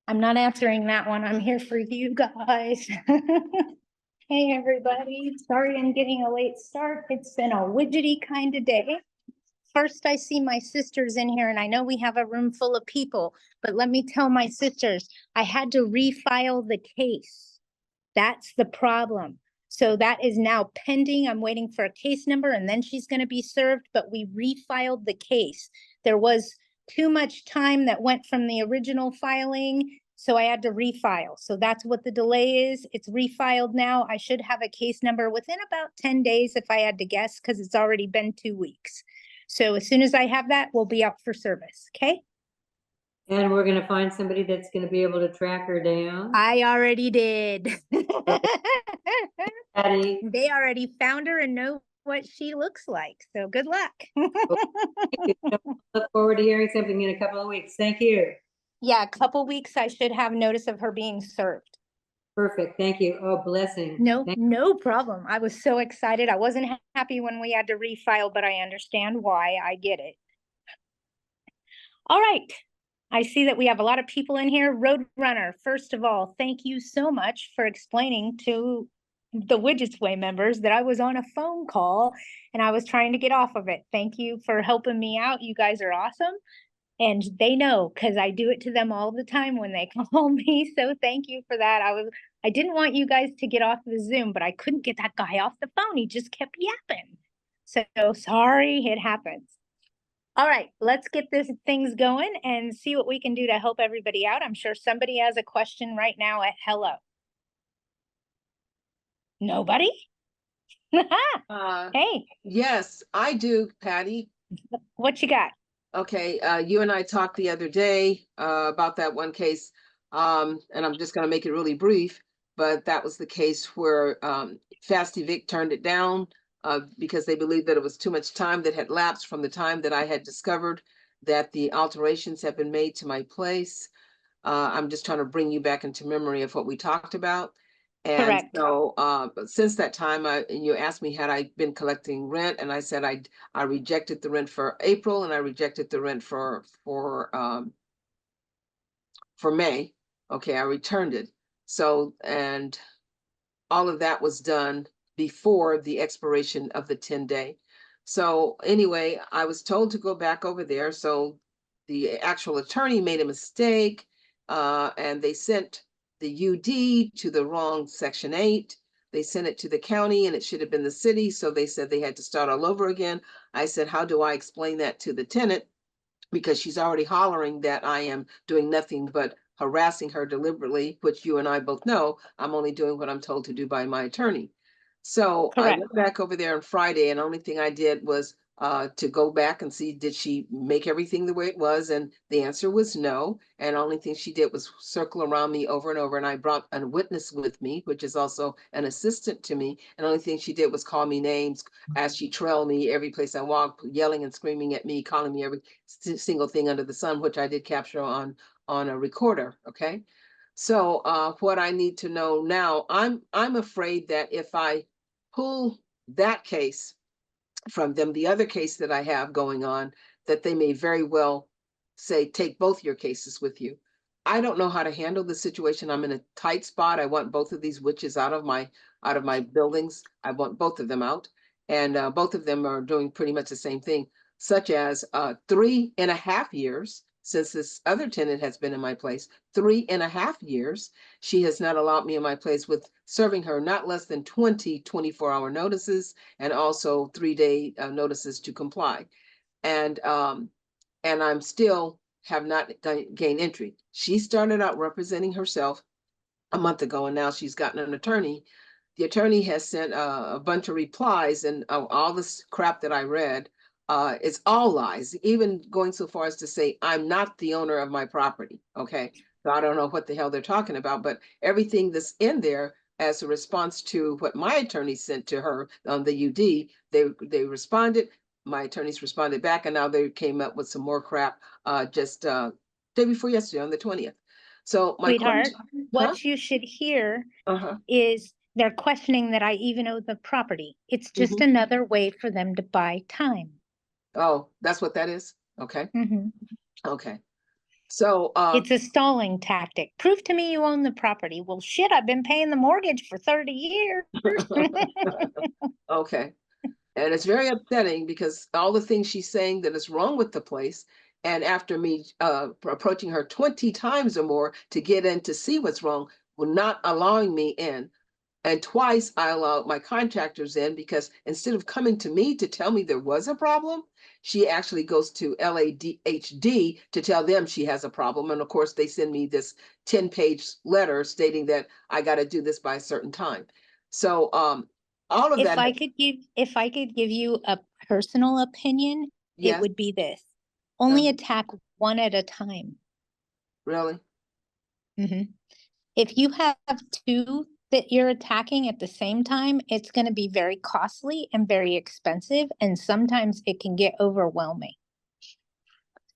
I'm not answering that one. I'm here for you guys. Hey, everybody. Sorry I'm getting a late start. It's been a widgety kind of day. First, I see my sisters in here, and I know we have a room full of people, but let me tell my sisters, I had to refile the case. That's the problem. So that is now pending. I'm waiting for a case number, and then she's going to be served, but we refiled the case. There was too much time that went from the original filing, so I had to refile. So that's what the delay is. It's refiled now. I should have a case number within about 10 days if I had to guess, because it's already been 2 weeks. So as soon as I have that, we'll be out for service, okay? And we're gonna find somebody that's gonna be able to track her down. I already did. Patty, They already found her and know what she looks like. So good luck. look forward to hearing something in a couple of weeks. Thank you. Yeah, a couple weeks I should have notice of her being served. Perfect. Thank you. Oh, blessing. No problem. I was so excited. I wasn't happy when we had to refile, but I understand why. I get it. All right. I see that we have a lot of people in here. Roadrunner, first of all, thank you so much for explaining to the Widgets Way members that I was on a phone call and I was trying to get off of it. Thank you for helping me out. You guys are awesome. And they know because I do it to them all the time when they call me. So thank you for that. I didn't want you guys to get off the Zoom, but I couldn't get that guy off the phone. He just kept yapping. So sorry, it happens. All right, let's get this things going and see what we can do to help everybody out. I'm sure somebody has a question right now at hello. Nobody? Hey. Yes, I do, Patty. What you got? Okay, you and I talked the other day about that one case, and I'm just going to make it really brief, but that was the case where Fast Evict turned it down because they believed that it was too much time that had lapsed from the time that I had discovered that the alterations had been made to my place. I'm just trying to bring you back into memory of what we talked about. And Correct. so since that time, you asked me, had I been collecting rent? And I said I rejected the rent for April and I rejected the rent for May. Okay, I returned it. So, and all of that was done before the expiration of the 10-day. So anyway, I was told to go back over there. So the actual attorney made a mistake and they sent the UD to the wrong Section 8. They sent it to the county and it should have been the city. So they said they had to start all over again. I said, how do I explain that to the tenant? Because she's already hollering that I am doing nothing but harassing her deliberately, which you and I both know I'm only doing what I'm told to do by my attorney. So I went back over there on Friday, and the only thing I did was to go back and see, did she make everything the way it was? And the answer was no. And the only thing she did was circle around me over and over. And I brought a witness with me, which is also an assistant to me. And the only thing she did was call me names as she trailed me every place I walked, yelling and screaming at me, calling me every single thing under the sun, which I did capture on a recorder. Okay. So what I need to know now, I'm afraid that if I pull that case from them, the other case that I have going on, that they may very well say, take both your cases with you. I don't know how to handle the situation. I'm in a tight spot. I want both of these witches out of my buildings. I want both of them out. And both of them are doing pretty much the same thing, such as 3.5 years since this other tenant has been in my place, 3.5 years. She has not allowed me in my place with serving her not less than 20 24-hour notices and also 3-day notices to comply. And I'm still have not gained entry. She started out representing herself a month ago, and now she's gotten an attorney. The attorney has sent a bunch of replies, and all this crap that I read, it's all lies, even going so far as to say, I'm not the owner of my property. Okay. So I don't know what the hell they're talking about, but everything that's in there as a response to what my attorney sent to her on the UD, they responded. My attorneys responded back, and now they came up with some more crap just day before yesterday on the 20th. So my Sweetheart, what huh? you should hear is they're questioning that I even own the property. It's just another way for them to buy time. Oh, that's what that is? Okay. Mm-hmm. Okay. So, It's a stalling tactic. Prove to me you own the property. Well, shit, I've been paying the mortgage for 30 years. okay. And it's very upsetting because all the things she's saying that is wrong with the place, and after me approaching her 20 times or more to get in to see what's wrong, will not allowing me in. And twice I allowed my contractors in because instead of coming to me to tell me there was a problem, she actually goes to LADHD to tell them she has a problem. And of course, they send me this 10-page letter stating that I got to do this by a certain time. So all of that, If I could give you a personal opinion, it yes, would be this. Only uh, attack one at a time. really, Mhm. If you have two that you're attacking at the same time, it's going to be very costly and very expensive, and sometimes it can get overwhelming.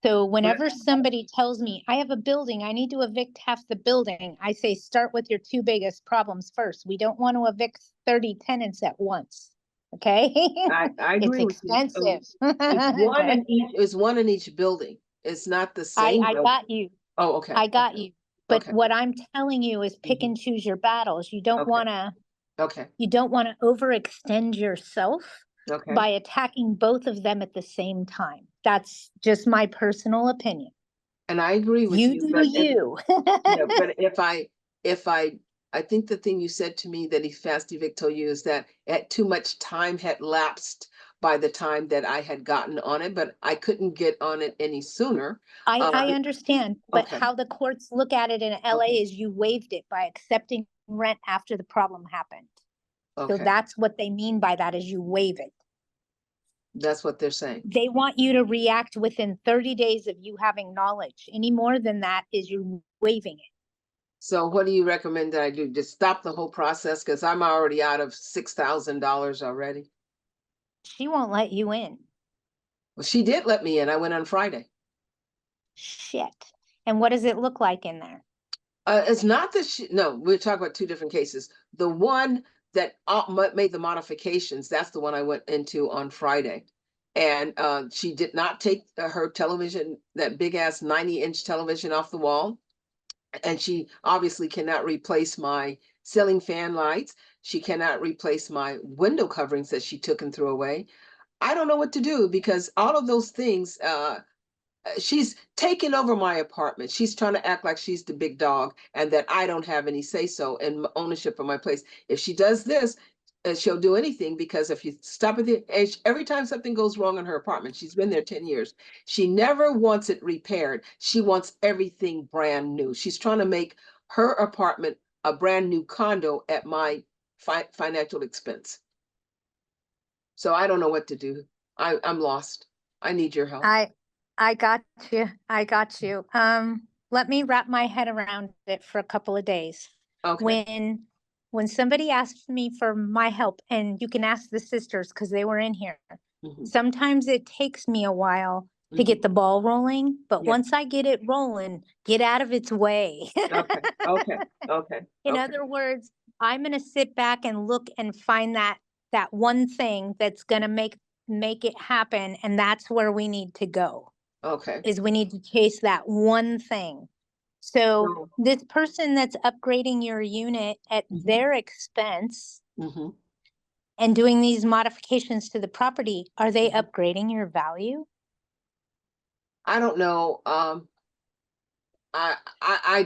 So whenever somebody tells me, I have a building, I need to evict half the building, I say, start with your two biggest problems first. We don't want to evict 30 tenants at once. Okay? I It's agree with you. expensive. It's one Okay? in each. It's one in each building. It's not the same I building. got you. Oh, okay. I got you. But Okay. what I'm telling you is pick Mhm. and choose your battles. You don't Okay. want to Okay. overextend yourself Okay. by attacking both of them at the same time. That's just my personal opinion. And I agree with You you, do but you. yeah, but if I think the thing you said to me that he fast evict told you is that too much time had lapsed by the time that I had gotten on it, but I couldn't get on it any sooner. I understand, but Okay. how the courts look at it in LA Okay. is you waived it by accepting rent after the problem happened. So Okay. that's what they mean by that is you waive it. That's what they're saying. They want you to react within 30 days of you having knowledge. Any more than that is you waiving it. So what do you recommend that I do? Just stop the whole process because I'm already out of $6,000 already. She won't let you in. Well, she did let me in. I went on Friday. Shit. And what does it look like in there? It's not that she, no, we're talking about two different cases. The one that made the modifications, that's the one I went into on Friday. And she did not take her television, that big ass 90-inch television off the wall. And she obviously cannot replace my ceiling fan lights. She cannot replace my window coverings that she took and threw away. I don't know what to do because all of those things, she's taking over my apartment. She's trying to act like she's the big dog and that I don't have any say so in ownership of my place. If she does this, she'll do anything because if you stop at the edge, every time something goes wrong in her apartment, she's been there 10 years. She never wants it repaired. She wants everything brand new. She's trying to make her apartment a brand new condo at my financial expense. So I don't know what to do. I'm lost. I need your help. I got you. I got you. Let me wrap my head around it for a couple of days. Okay. When somebody asks me for my help, and you can ask the sisters because they were in here. Mhm. Sometimes it takes me a while to get Mhm. the ball rolling, but Yeah. once I get it rolling, get out of its way. Okay. Okay. Okay. In Okay. other words, I'm going to sit back and look and find that one thing that's going to make it happen, and that's where we need to go. Okay. Is we need to chase that one thing. So So, this person that's upgrading your unit at Mhm. their expense mhm. and doing these modifications to the property, are they Mhm. upgrading your value? I don't know. I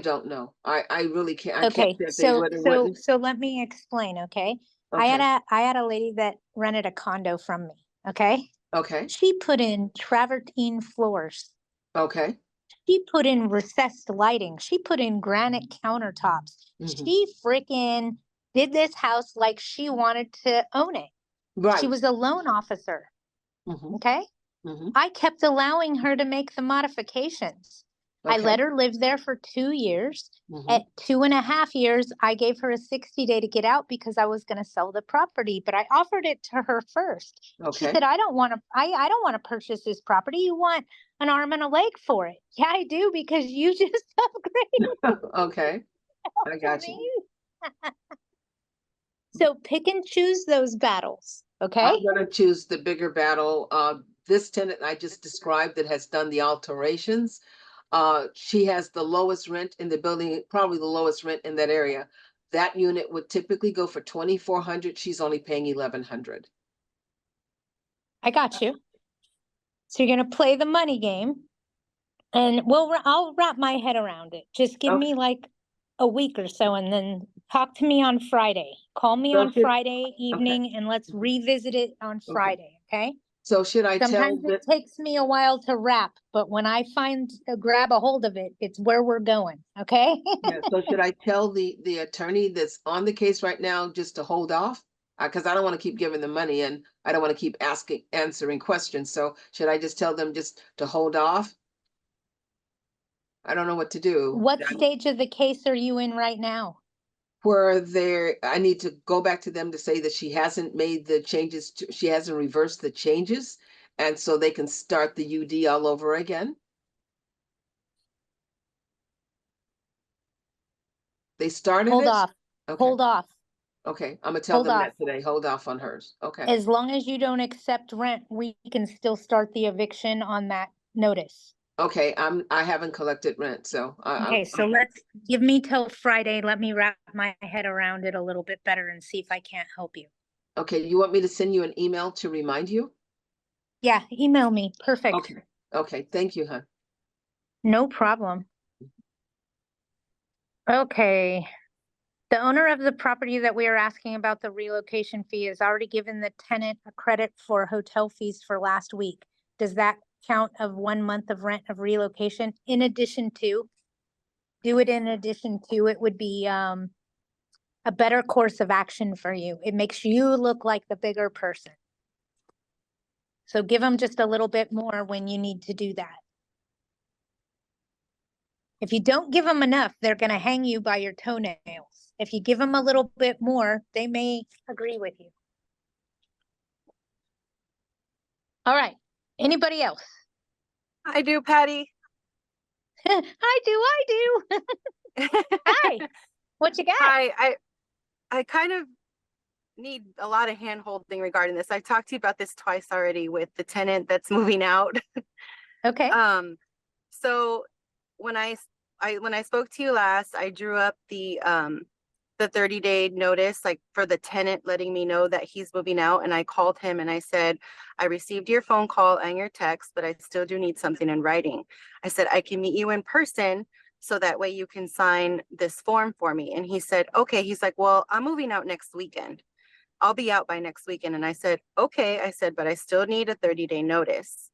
don't know. I really can't. I can't Okay, say if they would or so wouldn't. so let me explain, okay? Okay. I had a lady that rented a condo from me, okay? Okay. She put in travertine floors. Okay. She put in recessed lighting. She put in granite countertops. Mhm. She freaking did this house like she wanted to own it. She Right. was a loan officer. Mhm. Okay. Mhm. I kept allowing her to make the modifications. I Okay. let her live there for 2 years. Mhm. At 2.5 years, I gave her a 60-day to get out because I was going to sell the property, but I offered it to her first. She Okay. said, I don't want to purchase this property. You want an arm and a leg for it. Yeah, I do because you just upgraded Okay. I for got you. me. So pick and choose those battles. Okay. I'm gonna choose the bigger battle. This tenant I just described that has done the alterations. She has the lowest rent in the building, probably the lowest rent in that area. That unit would typically go for 2,400. She's only paying 1,100. I got you. So you're gonna play the money game, and I'll wrap my head around it. Just give me like a week or so, and then talk to me on Friday. Call me So on should- Friday evening, and let's revisit it on Okay. Friday, okay? So should I tell Sometimes that? it takes me a while to wrap, but when I grab a hold of it, it's where we're going, okay? Yeah, so should I tell the attorney that's on the case right now just to hold off? Because I don't want to keep giving the money and I don't want to keep answering questions. So should I just tell them just to hold off? I don't know what to do. What stage of the case are you in right now? Where I need to go back to them to say that she hasn't made the changes, she hasn't reversed the changes. And so they can start the UD all over again. They started Hold it? off, Okay, hold off. okay, I'm gonna tell Hold them off. that today, hold off on hers, okay. As long as you don't accept rent, we can still start the eviction on that notice. Okay, I haven't collected rent, so Okay, so let's give me till Friday. Let me wrap my head around it a little bit better and see if I can't help you. okay, you want me to send you an email to remind you? Yeah, email me. Perfect. Okay, okay, thank you, hon. No problem. Okay. The owner of the property that we are asking about the relocation fee has already given the tenant a credit for hotel fees for last week. Does that count of 1 month of rent of relocation in addition to? Do it in addition to, it would be a better course of action for you. It makes you look like the bigger person. So give them just a little bit more when you need to do that. If you don't give them enough, they're going to hang you by your toenails. If you give them a little bit more, they may agree with you. All right. Anybody else? I do, Patty. I do. Hi. What you got? I kind of need a lot of hand holding regarding this. I've talked to you about this twice already with the tenant that's moving out. Okay. So when I spoke to you last, I drew up the 30-day notice, like for the tenant letting me know that he's moving out. And I called him and I said, I received your phone call and your text, but I still do need something in writing. I said, I can meet you in person so that way you can sign this form for me. And he said, okay. He's like, well, I'm moving out next weekend. I'll be out by next weekend. And I said, okay. I said, but I still need a 30-day notice.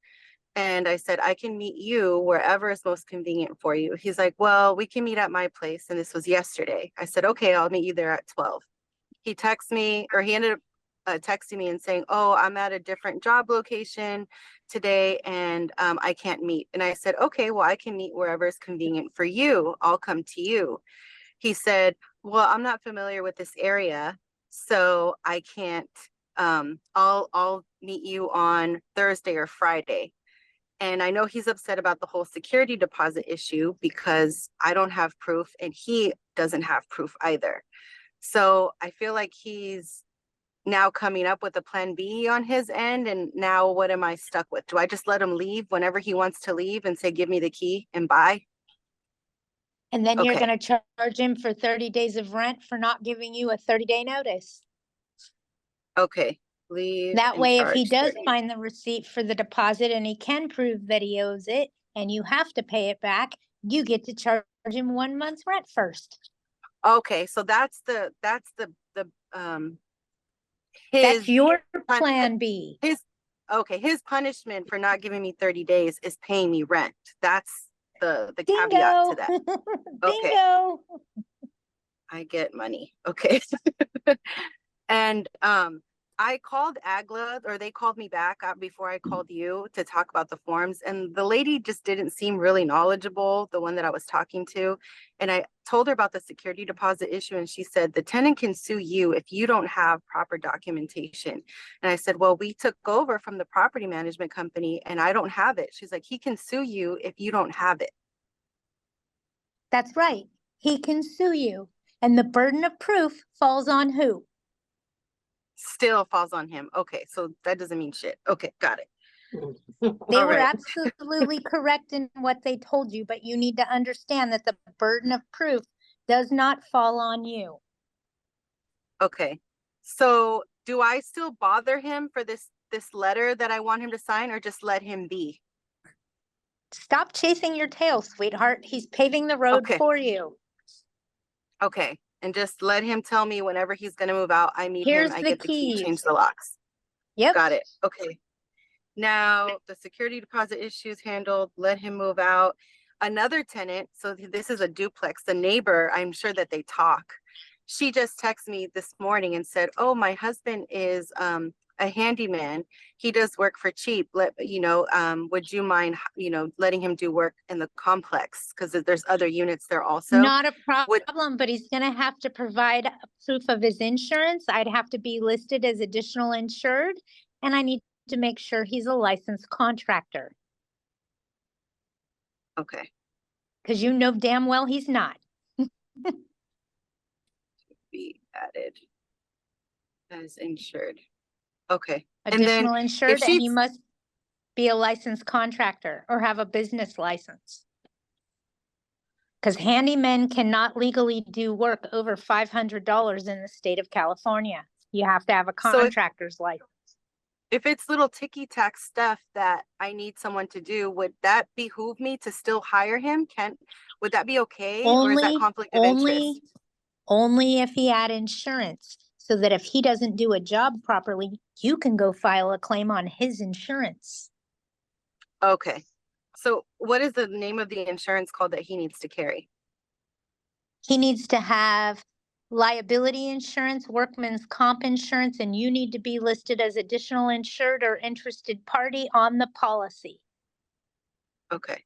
And I said, I can meet you wherever is most convenient for you. He's like, well, we can meet at my place. And this was yesterday. I said, okay, I'll meet you there at 12. He texted me, or he ended up texting me and saying, oh, I'm at a different job location today and I can't meet. And I said, okay, well, I can meet wherever is convenient for you. I'll come to you. He said, well, I'm not familiar with this area, so I can't, I'll meet you on Thursday or Friday. And I know he's upset about the whole security deposit issue because I don't have proof and he doesn't have proof either. So I feel like he's now coming up with a plan B on his end. And now what am I stuck with? Do I just let him leave whenever he wants to leave and say, give me the key and bye? And then you're Okay. going to charge him for 30 days of rent for not giving you a 30-day notice. Okay. Leave That and way, if he charge does 30. find the receipt for the deposit and he can prove that he owes it and you have to pay it back, you get to charge him 1 month's rent first. Okay, so that's his That's your plan B. his punishment for not giving me 30 days is paying me rent. That's the caveat Bingo. to that. Okay. Bingo. I get money. Okay. And I called Agla, or they called me back before I called you to talk about the forms. And the lady just didn't seem really knowledgeable, the one that I was talking to. And I told her about the security deposit issue. And she said, the tenant can sue you if you don't have proper documentation. And I said, well, we took over from the property management company and I don't have it. She's like, he can sue you if you don't have it. That's right. He can sue you. And the burden of proof falls on who? Still falls on him. Okay, so that doesn't mean shit. Okay, got it. They All were right. absolutely correct in what they told you, but you need to understand that the burden of proof does not fall on you. Okay. So do I still bother him for this letter that I want him to sign, or just let him be? Stop chasing your tail, sweetheart. He's paving the road Okay. for you. Okay. And just let him tell me whenever he's gonna move out. I meet him, Here's I the get the key, change keys. the locks. Yep. Got it. Okay. Now the security deposit issues handled, let him move out. Another tenant, so this is a duplex, the neighbor, I'm sure that they talk. She just texted me this morning and said, oh, my husband is a handyman. He does work for cheap. Would you mind, letting him do work in the complex? Because there's other units there also. Not a Would problem, but he's gonna have to provide a proof of his insurance. I'd have to be listed as additional insured, and I need to make sure he's a licensed contractor, okay. because you know damn well he's not. Be added as insured. Okay. And then Additional insured, and you she's must be a licensed contractor or have a business license. Because handymen cannot legally do work over $500 in the state of California. You have to have a So contractor's license. if it's little ticky-tack stuff that I need someone to do, would that behoove me to still hire him? Would that be okay? Or is that Only, conflict of interest? only if he had insurance, so that if he doesn't do a job properly, you can go file a claim on his insurance. Okay. So what is the name of the insurance called that he needs to carry? He needs to have liability insurance, workman's comp insurance, and you need to be listed as additional insured or interested party on the policy. Okay.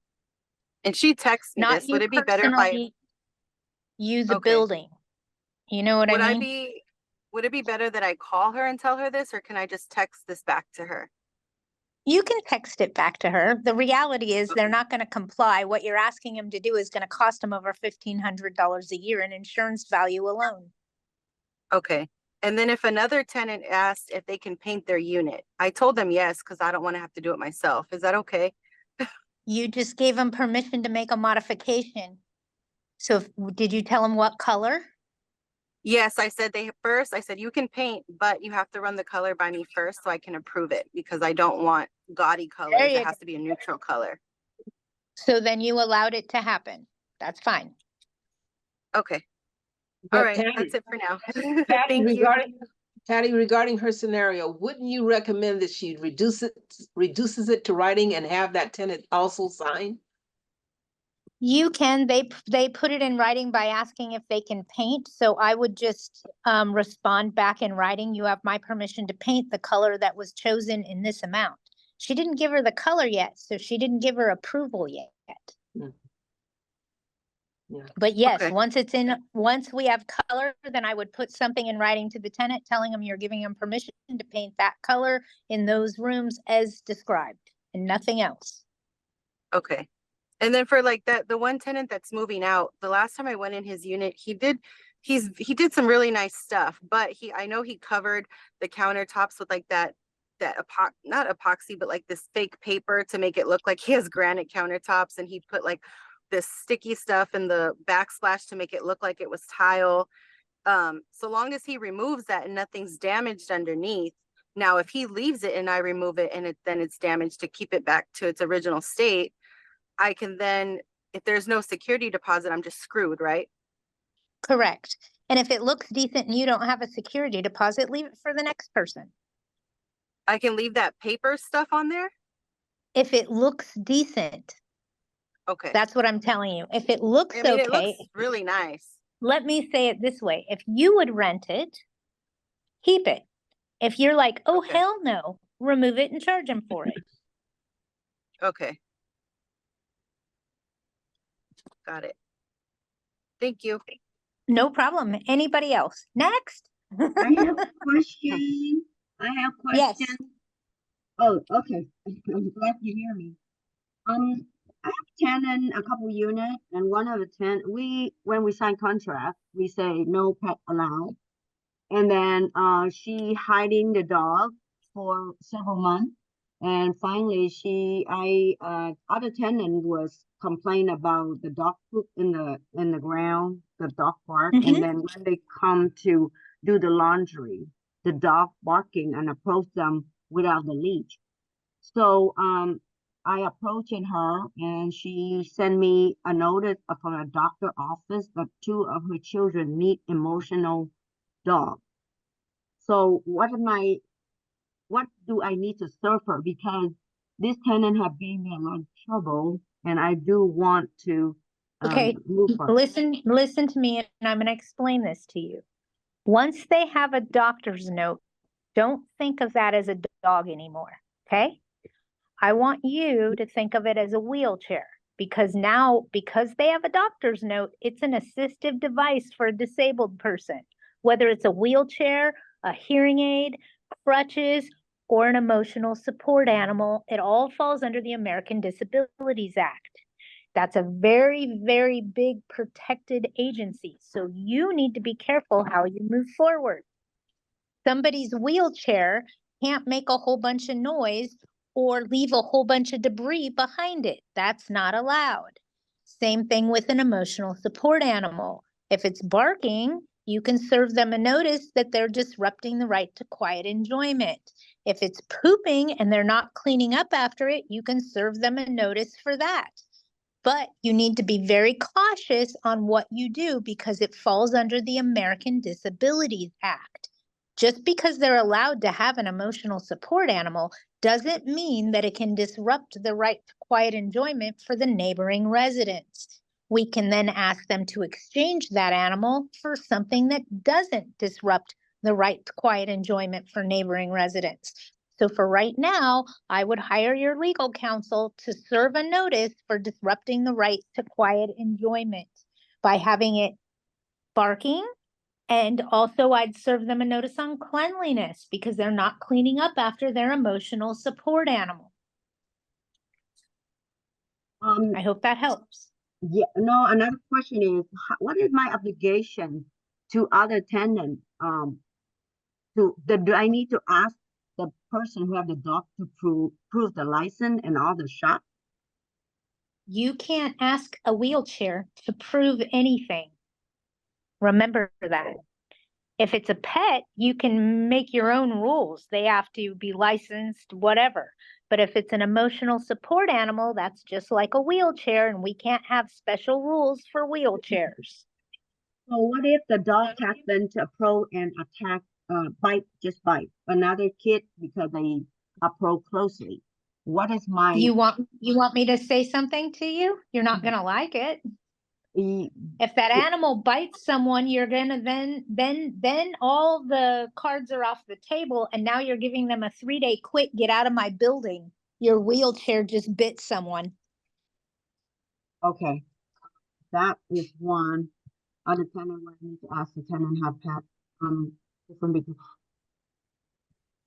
And she texts me Not this. you Would it be better if personally, you the Okay. building. You know what I mean? Would it be better that I call her and tell her this, or can I just text this back to her? You can text it back to her. The reality is they're Okay. not going to comply. What you're asking them to do is going to cost them over $1,500 a year in insurance value alone. Okay. And then if another tenant asked if they can paint their unit, I told them yes, because I don't want to have to do it myself. Is that okay? You just gave them permission to make a modification. So did you tell them what color? Yes, I said you can paint, but you have to run the color by me first so I can approve it, because I don't want gaudy colors. you It go. has to be a neutral color. So then you allowed it to happen. That's fine. Okay. But All right. Patty, That's it for now. Patty, Thank you. Patty, regarding her scenario, wouldn't you recommend that she reduces it to writing and have that tenant also sign? You can, they put it in writing by asking if they can paint. So I would just respond back in writing. You have my permission to paint the color that was chosen in this amount. She didn't give her the color yet, so she didn't give her approval yet. Mm. Yeah. But yes, Okay. once we have color, then I would put something in writing to the tenant telling them you're giving them permission to paint that color in those rooms as described and nothing else. Okay. And then for like the one tenant that's moving out, the last time I went in his unit, he did some really nice stuff, but I know he covered the countertops with like that not epoxy, but like this fake paper to make it look like he has granite countertops, and he put like this sticky stuff in the backsplash to make it look like it was tile. So long as he removes that and nothing's damaged underneath. Now, if he leaves it and I remove it and then it's damaged, to keep it back to its original state, I can then, if there's no security deposit, I'm just screwed, right? Correct. And if it looks decent and you don't have a security deposit, leave it for the next person. I can leave that paper stuff on there? If it looks decent, Okay. that's what I'm telling you. If it looks I mean, it okay, looks really nice. let me say it this way. If you would rent it, keep it. If you're like, oh, Okay. hell no, remove it and charge them for it. Okay. Got it. Thank you. No problem. Anybody else? Next. I have a question. I have Yes. question. Oh, okay. I'm glad you hear me. I have tenant, a couple units, and one of the when we sign contract, we say no pet allowed. And then she hiding the dog for several months. And finally, other tenant was complain about the dog poop in the ground, the dog bark, Mhm. and then when they come to do the laundry, the dog barking and approach them without the leash. So I approached her and she sent me a notice from a doctor office that two of her children need emotional dog. So what do I need to serve her? Because this tenant have given me a lot of trouble and I do want to Okay, move her. listen to me, and I'm gonna explain this to you. Once they have a doctor's note, don't think of that as a dog anymore, okay? I want you to think of it as a wheelchair because now, because they have a doctor's note, it's an assistive device for a disabled person, whether it's a wheelchair, a hearing aid, crutches, or an emotional support animal. It all falls under the American Disabilities Act. That's a very, very big protected agency. So you need to be careful how you move forward. Somebody's wheelchair can't make a whole bunch of noise or leave a whole bunch of debris behind it. That's not allowed. Same thing with an emotional support animal. If it's barking, you can serve them a notice that they're disrupting the right to quiet enjoyment. If it's pooping and they're not cleaning up after it, you can serve them a notice for that. But you need to be very cautious on what you do because it falls under the American Disabilities Act. Just because they're allowed to have an emotional support animal doesn't mean that it can disrupt the right to quiet enjoyment for the neighboring residents. We can then ask them to exchange that animal for something that doesn't disrupt the right to quiet enjoyment for neighboring residents. So for right now, I would hire your legal counsel to serve a notice for disrupting the right to quiet enjoyment by having it barking. And also I'd serve them a notice on cleanliness because they're not cleaning up after their emotional support animal. I hope that helps. Yeah, no, another question is, what is my obligation to other tenants? Do I need to ask the person who have the dog to prove the license and all the shot? You can't ask a wheelchair to prove anything. Remember that. If it's a pet, you can make your own rules. They have to be licensed, whatever. But if it's an emotional support animal, that's just like a wheelchair, and we can't have special rules for wheelchairs. So what if the dog happens to approach and attack, bite another kid because they approach closely? What is my You want me to say something to you? You're not gonna like it. e- If that animal bites someone, you're gonna then all the cards are off the table, and now you're giving them a 3-day quit, get out of my building. Your wheelchair just bit someone. okay, that is one. Other tenant, what I need to ask the tenant have pet, different because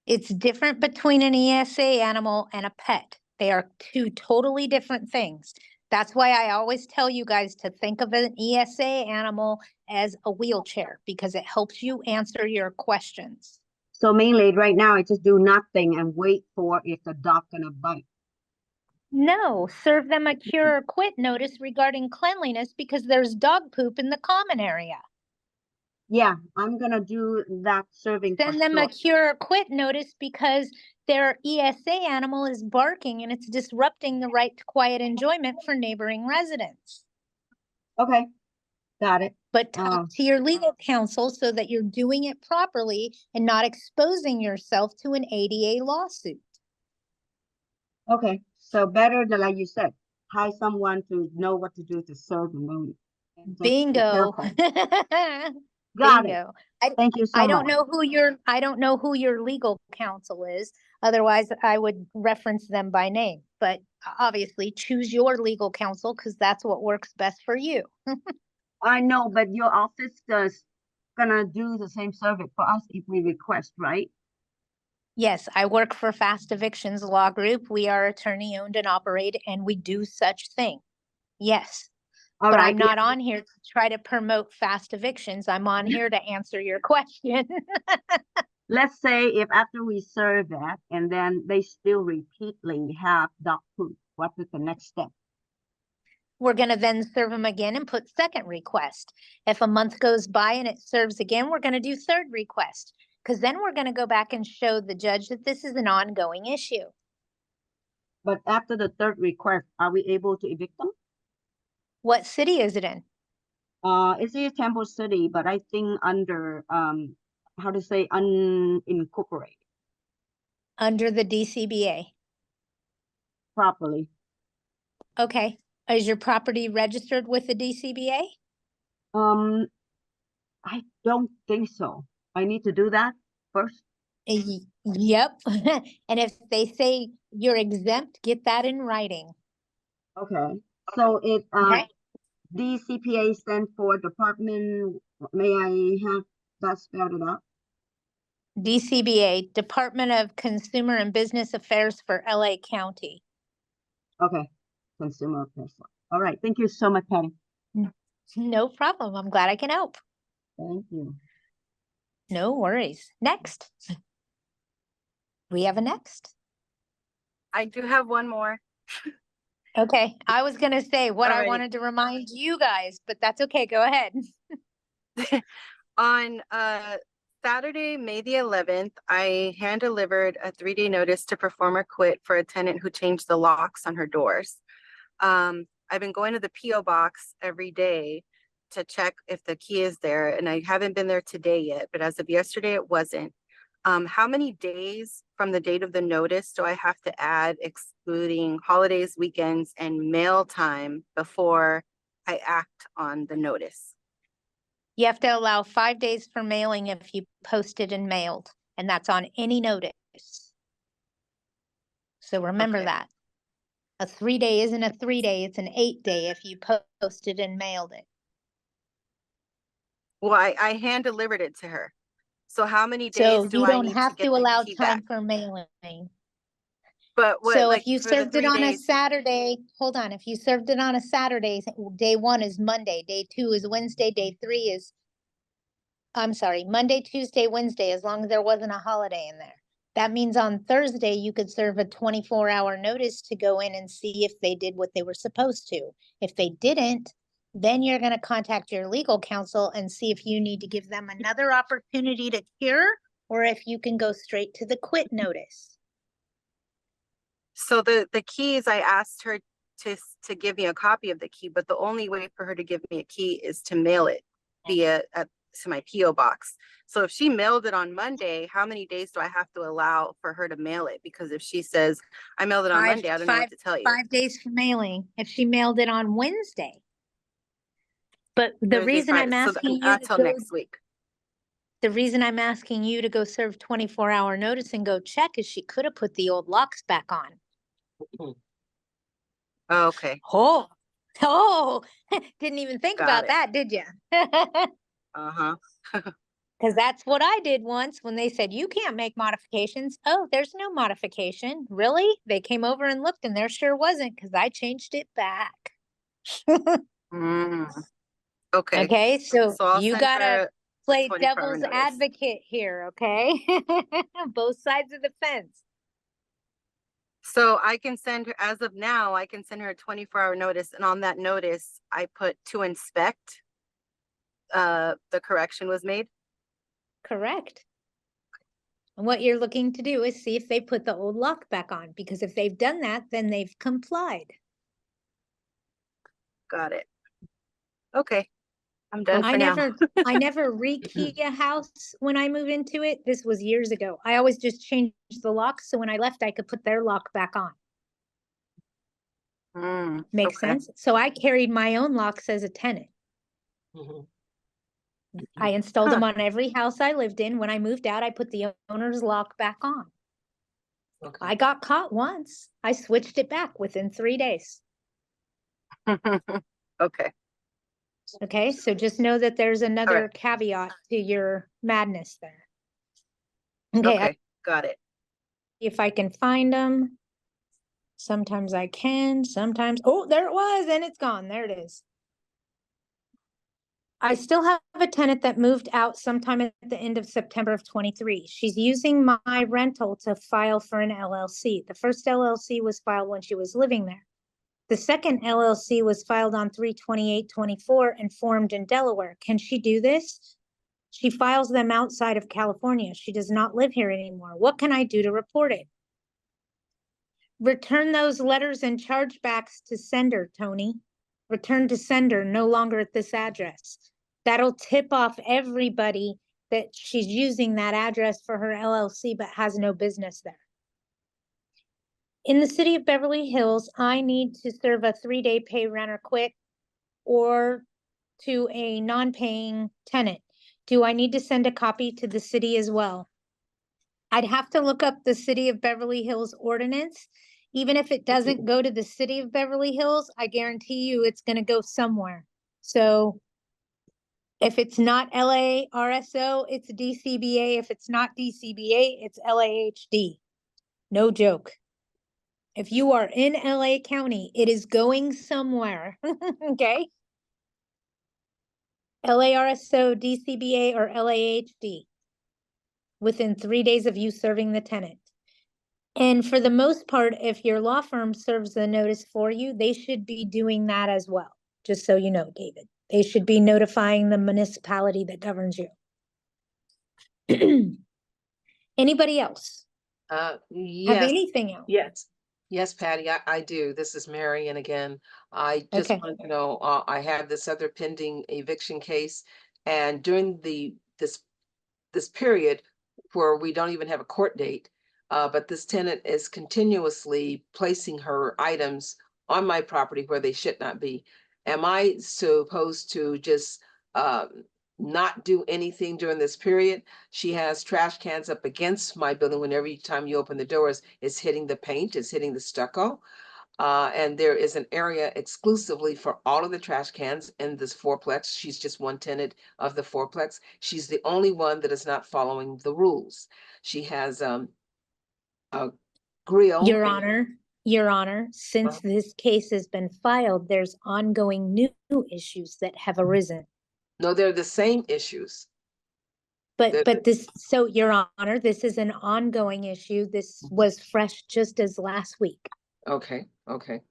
It's different between an ESA animal and a pet. They are two totally different things. That's why I always tell you guys to think of an ESA animal as a wheelchair because it helps you answer your questions. so mainly right now I just do nothing and wait for if the dog gonna bite. No, serve them a cure or quit notice regarding cleanliness because there's dog poop in the common area. Yeah, I'm gonna do that serving for Send them a sure. cure or quit notice because their ESA animal is barking and it's disrupting the right to quiet enjoyment for neighboring residents. Okay, got it. But talk to your legal counsel so that you're doing it properly and not exposing yourself to an ADA lawsuit. Okay, so better than like you said, hire someone to know what to do to serve the notice. And just be Bingo. careful. Got it. Bingo. Thank you so I don't much. know who your legal counsel is. Otherwise, I would reference them by name. But obviously, choose your legal counsel because that's what works best for you. I know, but your office is gonna do the same service for us if we request, right? Yes, I work for Fast Evictions Law Group. We are attorney owned and operated, and we do such thing. Yes. All But right, I'm not on here to try to promote fast evictions. I'm on here to answer your question. let's say if after we serve that and then they still repeatedly have dog food, what is the next step? We're gonna then serve them again and put second request. If a month goes by and it serves again, we're gonna do third request. Cause then we're gonna go back and show the judge that this is an ongoing issue. But after the third request, are we able to evict them? What city is it in? It's in Temple City, but I think under how to say unincorporated Under the DCBA. properly. Okay. Is your property registered with the DCBA? I don't think so. I need to do that first. Yep. And if they say you're exempt, get that in writing. Okay. So it Okay. DCPA stands for Department. May I have that spelled it out? DCBA, Department of Consumer and Business Affairs for LA County. Okay. Consumer Affairs. All right. Thank you so much, Patty. No problem. I'm glad I can help. Thank you. No worries. Next. We have a next. I do have one more. Okay. I was gonna say what I Alrighty. wanted to remind you guys, but that's okay. Go ahead. On Saturday, May the 11th, I hand delivered a 3-day notice to perform or quit for a tenant who changed the locks on her doors. I've been going to the PO box every day to check if the key is there, and I haven't been there today yet, but as of yesterday, it wasn't. How many days from the date of the notice do I have to add, excluding holidays, weekends, and mail time before I act on the notice? You have to allow 5 days for mailing if you posted and mailed, and that's on any notice. So remember Okay. that. A 3-day isn't a 3-day, it's an 8-day if you posted and mailed it. Well, I hand delivered it to her. So how many So days do you I don't need to have get to the allow key time back? for mailing. But what, So like, if you for the served it 3 on a days? Saturday, hold on, if you served it on a Saturday, day 1 is Monday, day 2 is Wednesday, day 3 is, I'm sorry, Monday, Tuesday, Wednesday, as long as there wasn't a holiday in there. That means on Thursday, you could serve a 24-hour notice to go in and see if they did what they were supposed to. If they didn't, then you're gonna contact your legal counsel and see if you need to give them another opportunity to cure, or if you can go straight to the quit notice. So the keys, I asked her to give me a copy of the key, but the only way for her to give me a key is to mail it via to my PO box. So if she mailed it on Monday, how many days do I have to allow for her to mail it? Because if she says I mailed it on Monday, I don't know what to tell you. 5 days for mailing, if she mailed it on Wednesday. But the Thursday, reason I'm Friday, so asking you not to till go, next week. the reason I'm asking you to go serve 24-hour notice and go check is she could have put the old locks back on. Oh, okay, Oh, oh, didn't even think Got about it. that, did you? uh-huh. Because that's what I did once when they said, you can't make modifications. Oh, there's no modification. Really? They came over and looked and there sure wasn't because I changed it back. Mm, okay, Okay, so so I'll you send gotta her a play 24-hour devil's notice. advocate here, okay? Both sides of the fence. So I can send her, as of now, I can send her a 24-hour notice, and on that notice, I put to inspect. The correction was made. Correct. And what you're looking to do is see if they put the old lock back on, because if they've done that, then they've complied. Got it. Okay, I'm done I for now. I never rekey a house when I move into it. This was years ago. I always just changed the lock, so when I left, I could put their lock back on. Makes Okay. sense? So I carried my own locks as a tenant. Mhm. I installed them on every house I lived in. When I moved out, I put the owner's lock back on. Okay. I got caught once. I switched it back within 3 days. Okay. Okay, so just know that there's another right. caveat to your madness there. Okay, Okay, got it. if I can find them. Sometimes I can, sometimes, oh, there it was, and it's gone. There it is. I still have a tenant that moved out sometime at the end of September of 23. She's using my rental to file for an LLC. The first LLC was filed when she was living there. The second LLC was filed on 3/28/24 and formed in Delaware. Can she do this? She files them outside of California. She does not live here anymore. What can I do to report it? Return those letters and chargebacks to sender, Tony. Return to sender, no longer at this address. That'll tip off everybody that she's using that address for her LLC but has no business there. In the city of Beverly Hills, I need to serve a 3-day pay rent or quit or to a non-paying tenant. Do I need to send a copy to the city as well? I'd have to look up the city of Beverly Hills ordinance. Even if it doesn't go to the city of Beverly Hills, I guarantee you it's gonna go somewhere. So if it's not LARSO, it's DCBA. If it's not DCBA, it's LAHD. No joke. If you are in LA County, it is going somewhere, okay? LARSO, DCBA, or LAHD within 3 days of you serving the tenant. And for the most part, if your law firm serves the notice for you, they should be doing that as well. Just so you know, David, they should be notifying the municipality that governs you. Anybody else have Yes, anything else? yes, yes, Patty, I do. This is Mary, and again, I just Okay. want to know, I have this other pending eviction case, and during this period where we don't even have a court date, but this tenant is continuously placing her items on my property where they should not be. Am I supposed to just not do anything during this period? She has trash cans up against my building. When every time you open the doors, it's hitting the paint, it's hitting the stucco. And there is an area exclusively for all of the trash cans in this fourplex. She's just one tenant of the fourplex. She's the only one that is not following the rules. She has a grill. Your Honor, since this case has been filed, there's ongoing new issues that have arisen. No, they're the same issues. But this, so Your Honor, this is an ongoing issue. This was fresh just as last week. Okay, okay.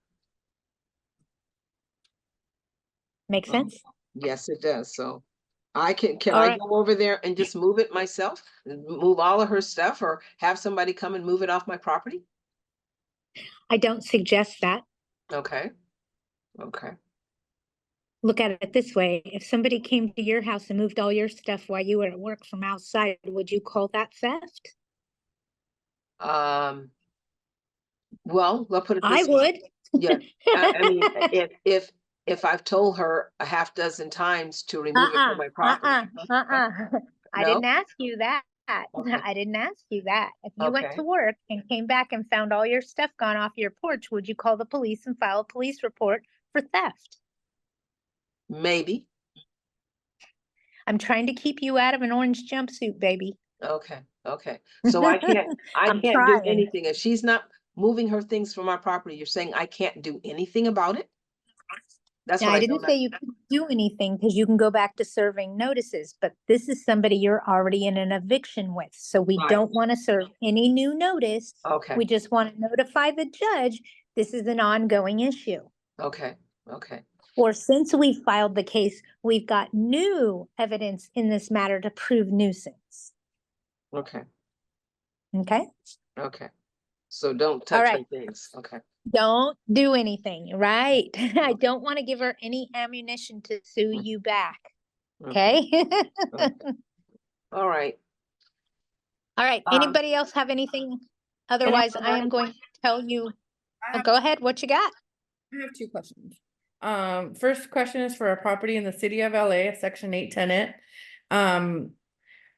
Make sense? Yes, it does. So can All I right. go over there and just move it myself? Move all of her stuff, or have somebody come and move it off my property? I don't suggest that. Okay, okay. Look at it this way. If somebody came to your house and moved all your stuff while you were at work from outside, would you call that theft? Well, let's put it I this way. would. Yeah, I mean, if I've told her a half dozen times to remove it from my property. I No? didn't ask you that. Okay. I didn't ask you that. If you went Okay. to work and came back and found all your stuff gone off your porch, would you call the police and file a police report for theft? Maybe. I'm trying to keep you out of an orange jumpsuit, baby. Okay, okay. So I can't I'm do trying. anything. If she's not moving her things from my property, you're saying I can't do anything about it? That's Now, what I I didn't don't say you couldn't do anything because you can go back to serving notices, but this is somebody you're already in an eviction with. So we Right. don't want to serve any new notice. Okay, We just want to notify the judge this is an ongoing issue. okay, okay. Or since we filed the case, we've got new evidence in this matter to prove nuisance. Okay, Okay? okay. So don't All touch her right. things. Okay. Don't do anything, right? I don't want to give her any ammunition to sue you back. Okay? Okay. All right. All right. Anybody else have anything? Otherwise, I am going to tell you. Oh, go ahead. What you got? I have two questions. First question is for a property in the city of LA, a Section 8 tenant.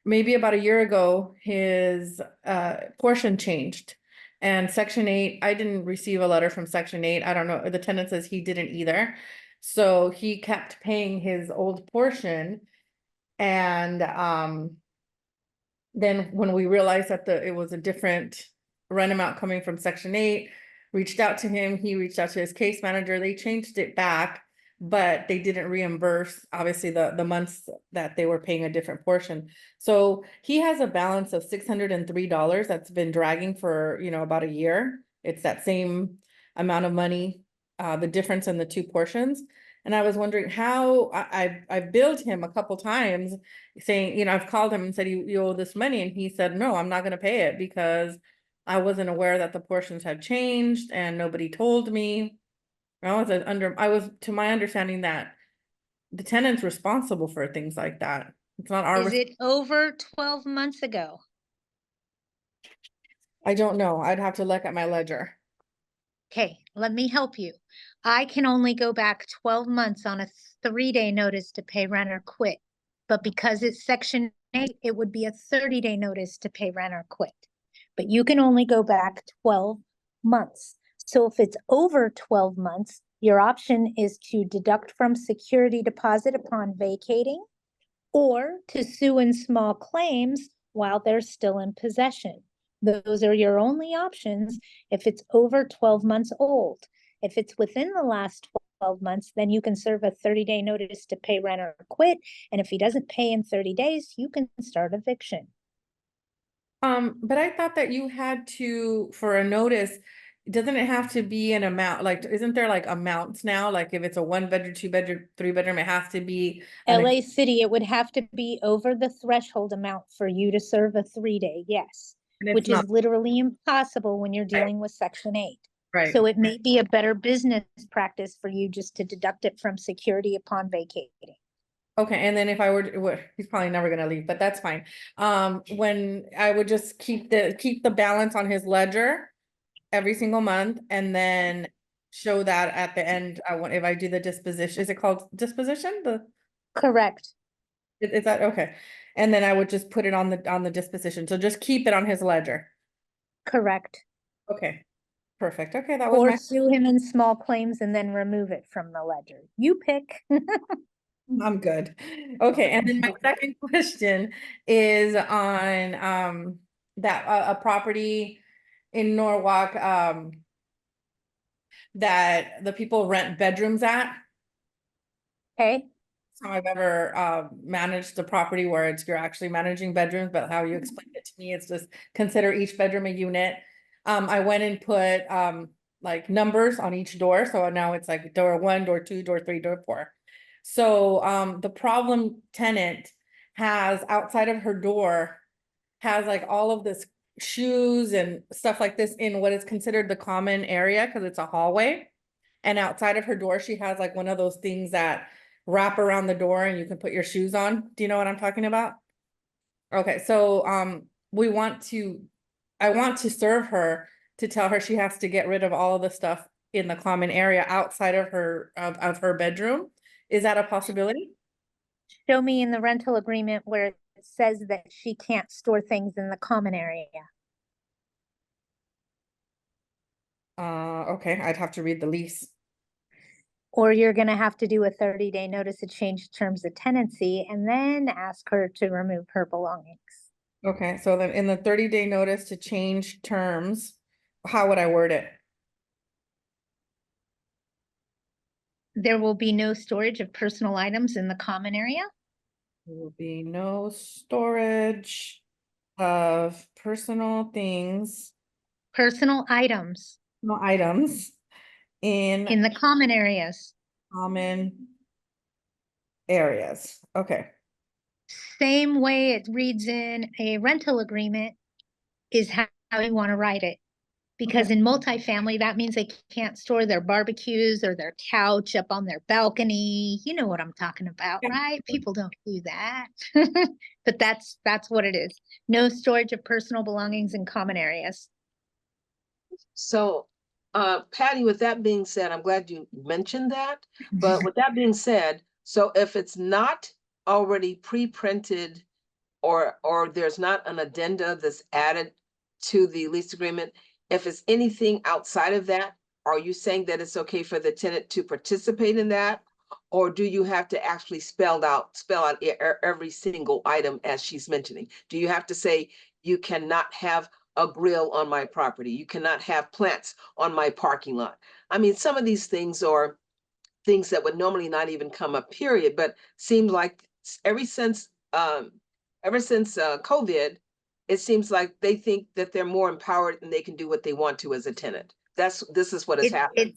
Maybe about a year ago, his portion changed. And Section 8, I didn't receive a letter from Section 8. I don't know. The tenant says he didn't either. So he kept paying his old portion. And then when we realized that it was a different rent amount coming from Section 8, reached out to him, he reached out to his case manager, they changed it back. but they didn't reimburse, obviously, the months that they were paying a different portion. So he has a balance of $603 that's been dragging for, about a year. It's that same amount of money, the difference in the two portions. And I was wondering how I've billed him a couple times saying, I've called him and said, you owe this money. And he said, no, I'm not gonna pay it because I wasn't aware that the portions had changed and nobody told me. I was to my understanding that the tenant's responsible for things like that. It's not our, Is it over 12 months ago? I don't know. I'd have to look at my ledger. Okay, let me help you. I can only go back 12 months on a 3-day notice to pay rent or quit. But because it's Section 8, it would be a 30-day notice to pay rent or quit. But you can only go back 12 months. So if it's over 12 months, your option is to deduct from security deposit upon vacating or to sue in small claims while they're still in possession. Those are your only options if it's over 12 months old. If it's within the last 12 months, then you can serve a 30-day notice to pay rent or quit. And if he doesn't pay in 30 days, you can start eviction. But I thought that you had to, for a notice, doesn't it have to be an amount? Like, isn't there like amounts now? Like if it's a 1-bedroom, 2-bedroom, 3-bedroom, it has to be LA City, it would have to be over the threshold amount for you to serve a 3-day, yes. and it's Which not is literally impossible when you're dealing with Section 8. right. So it may be a better business practice for you just to deduct it from security upon vacating. Okay, and then if I were he's probably never gonna leave, but that's fine. When I would just keep the balance on his ledger every single month and then show that at the end, if I do the disposition, is it called disposition? Correct, Is that okay? And then I would just put it on the disposition. So just keep it on his ledger. correct. Okay, perfect. Okay, that was Or my, sue him in small claims and then remove it from the ledger. You pick. I'm good. Okay, and then my second question is on that a property in Norwalk that the people rent bedrooms at. Okay, How I've ever managed the property where you're actually managing bedrooms, but how you explained it to me, it's just consider each bedroom a unit. I went and put like numbers on each door, so now it's like door 1, door 2, door 3, door 4. So the problem tenant has outside of her door has like all of this shoes and stuff like this in what is considered the common area because it's a hallway. And outside of her door, she has like one of those things that wrap around the door and you can put your shoes on. Do you know what I'm talking about? Okay, so I want to serve her to tell her she has to get rid of all of the stuff in the common area outside of her bedroom. Is that a possibility? show me in the rental agreement where it says that she can't store things in the common area. Okay, I'd have to read the lease. Or you're gonna have to do a 30-day notice to change terms of tenancy and then ask her to remove her belongings. Okay, so then in the 30-day notice to change terms, how would I word it? There will be no storage of personal items in the common area. There will be no storage of personal things, Personal items no items in in the common areas. common areas. Okay, Same way it reads in a rental agreement is how you want to write it. Because in multifamily, that means they can't store their barbecues or their couch up on their balcony. You know what I'm talking about, Yeah. right? People don't do that. But that's what it is. No storage of personal belongings in common areas. So, Patty, with that being said, I'm glad you mentioned that. But with that being said, so if it's not already pre-printed or there's not an addenda that's added to the lease agreement, if it's anything outside of that, are you saying that it's okay for the tenant to participate in that? Or do you have to actually spell out every single item as she's mentioning? Do you have to say you cannot have a grill on my property? You cannot have plants on my parking lot? I mean, some of these things are things that would normally not even come up, period, but seems like ever since COVID, it seems like they think that they're more empowered and they can do what they want to as a tenant. This is what has happened.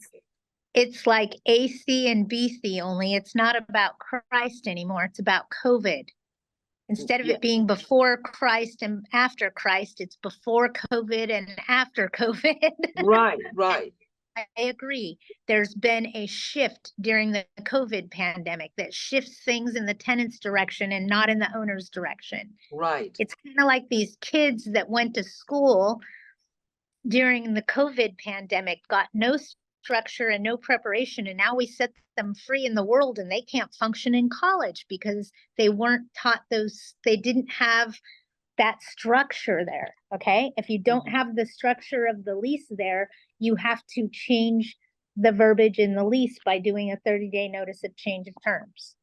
It's like AC and BC, only it's not about Christ anymore. It's about COVID. Instead of Yeah. it being before Christ and after Christ, it's before COVID and after COVID. Right, right, I agree. There's been a shift during the COVID pandemic that shifts things in the tenant's direction and not in the owner's direction. right. It's kind of like these kids that went to school during the COVID pandemic, got no structure and no preparation, and now we set them free in the world and they can't function in college because they weren't taught they didn't have that structure there. Okay, if you don't have the structure of the lease there, you have to change the verbiage in the lease by doing a 30-day notice of change of terms.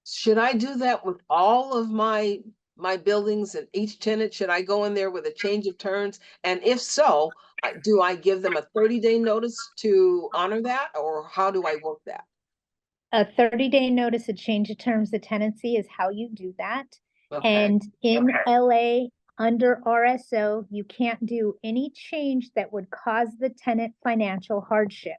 Should I do that with all of my buildings and each tenant? Should I go in there with a change of terms? And if so, do I give them a 30-day notice to honor that, or how do I work that? A 30-day notice of change of terms of tenancy is how you do that. Okay, And in LA, under RSO, you can't do any change that would cause the tenant financial hardship.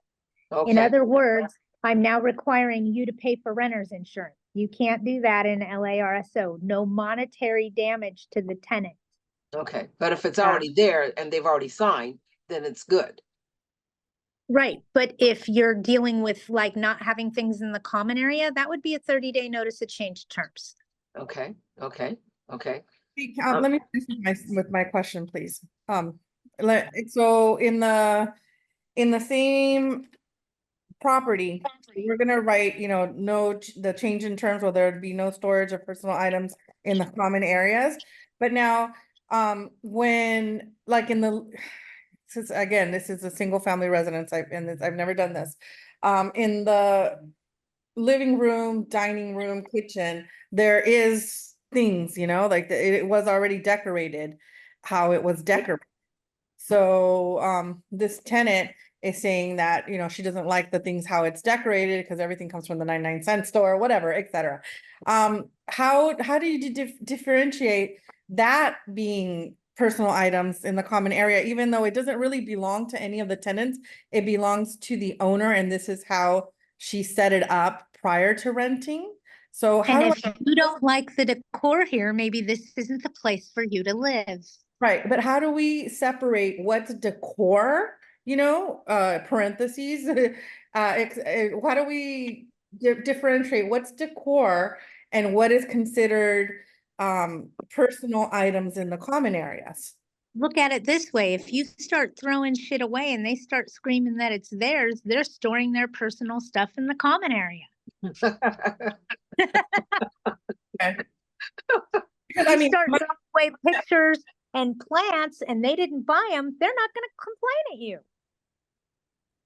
In okay, other words, I'm now requiring you to pay for renter's insurance. You can't do that in LA RSO. No monetary damage to the tenant. okay. But if it's already there and they've already signed, then it's good. Right, but if you're dealing with like not having things in the common area, that would be a 30-day notice of change of terms. Okay, okay, okay. Hey, let me finish with my question, please. So in the same property, we're gonna write, the change in terms where there'd be no storage of personal items in the common areas. But now, when like since again, this is a single family residence, I've never done this. In the living room, dining room, kitchen, there is things, like it was already decorated, how it was decorated. So this tenant is saying that, she doesn't like the things, how it's decorated, because everything comes from the 99-cent store, whatever, etc. How do you differentiate that being personal items in the common area, even though it doesn't really belong to any of the tenants? It belongs to the owner, and this is how she set it up prior to renting. So how And do if you don't like the decor here, maybe this isn't the place for you to live. Right, but how do we separate what's decor, parentheses, how do we differentiate what's decor and what is considered personal items in the common areas? Look at it this way. If you start throwing shit away and they start screaming that it's theirs, they're storing their personal stuff in the common area. Okay. If you start throwing away pictures and plants and they didn't buy them, they're not going to complain at you.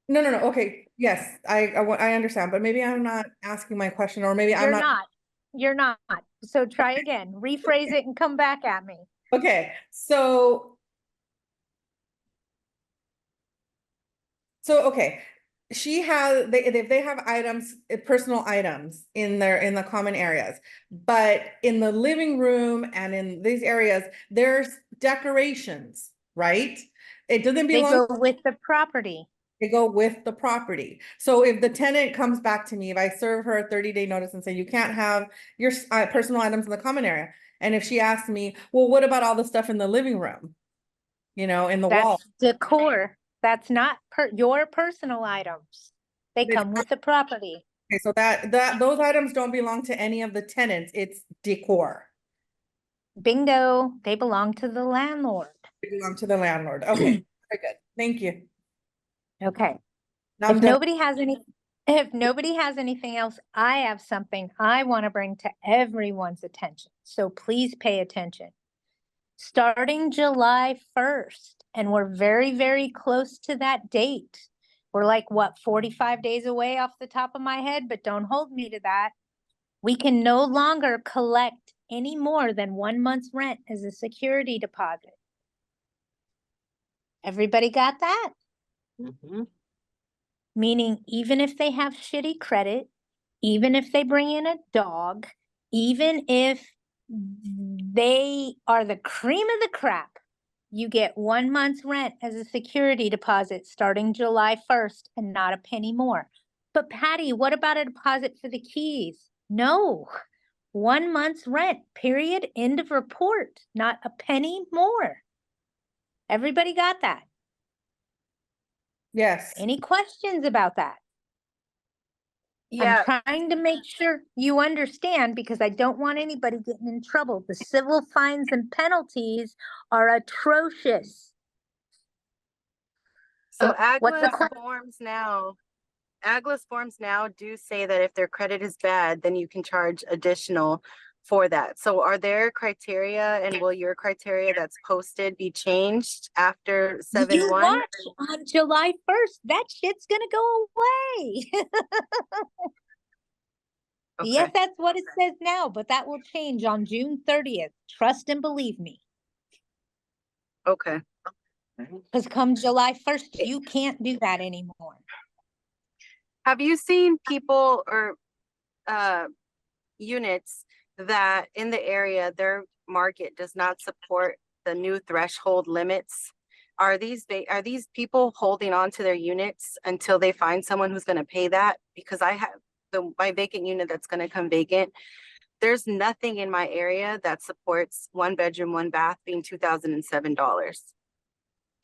No, okay, yes, I understand, but maybe I'm not asking my question, or maybe I'm not. You're not. So try again, rephrase it and come back at me. Okay, so okay, they have items, personal items in the common areas, but in the living room and in these areas, there's decorations, right? It doesn't They belong. go with the property. They go with the property. So if the tenant comes back to me, if I serve her a 30-day notice and say, you can't have your personal items in the common area. And if she asks me, well, what about all the stuff in the living room? In the wall? That's decor. That's not your personal items. They come with the property. Okay, so those items don't belong to any of the tenants. It's decor. Bingo. They belong to the landlord. They belong to the landlord. Okay, very good. Thank you. Okay. Now I'm If done. nobody has anything else, I have something I want to bring to everyone's attention. So please pay attention. Starting July 1st, and we're very, very close to that date. We're like, what, 45 days away off the top of my head, but don't hold me to that. We can no longer collect any more than 1 month's rent as a security deposit. Everybody got that? Mhm. meaning even if they have shitty credit, even if they bring in a dog, even if they are the cream of the crop, you get 1 month's rent as a security deposit starting July 1st and not a penny more. But Patty, what about a deposit for the keys? No, 1 month's rent, period, end of report, not a penny more. Everybody got that? Yes. Any questions about that? Yeah, I'm trying to make sure you understand because I don't want anybody getting in trouble. The civil fines and penalties are atrocious. so What's the AGLA's forms now do say that if their credit is bad, then you can charge additional for that. So are there criteria, and will your criteria that's posted be changed after You 7/1? watch on July 1st, that shit's gonna go away. Yes, Okay, that's what it says now, but that will change on June 30th. Trust and believe me. okay. Because come July 1st, you can't do that anymore. Have you seen people or units that in the area, their market does not support the new threshold limits? Are these people holding on to their units until they find someone who's going to pay that? Because I have my vacant unit that's going to come vacant. There's nothing in my area that supports 1 bedroom, 1 bath being $2,007.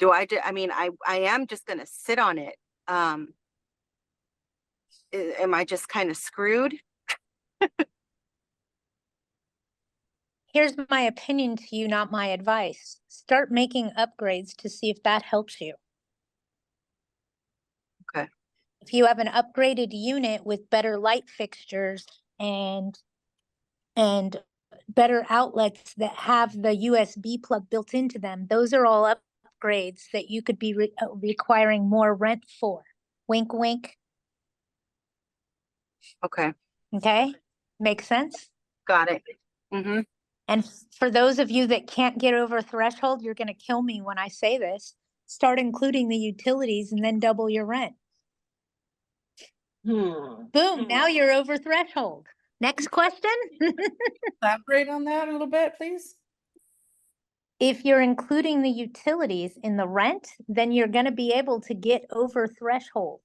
I mean, I am just going to sit on it. Am I just kind of screwed? Here's my opinion to you, not my advice. Start making upgrades to see if that helps you. Okay. If you have an upgraded unit with better light fixtures and better outlets that have the USB plug built into them, those are all upgrades that you could be requiring more rent for. Wink, wink. Okay, Okay, makes sense? got it. Mm-hmm. And for those of you that can't get over threshold, you're gonna kill me when I say this. Start including the utilities and then double your rent. Boom, now you're over threshold. Next question. Elaborate on that a little bit, please. If you're including the utilities in the rent, then you're gonna be able to get over threshold.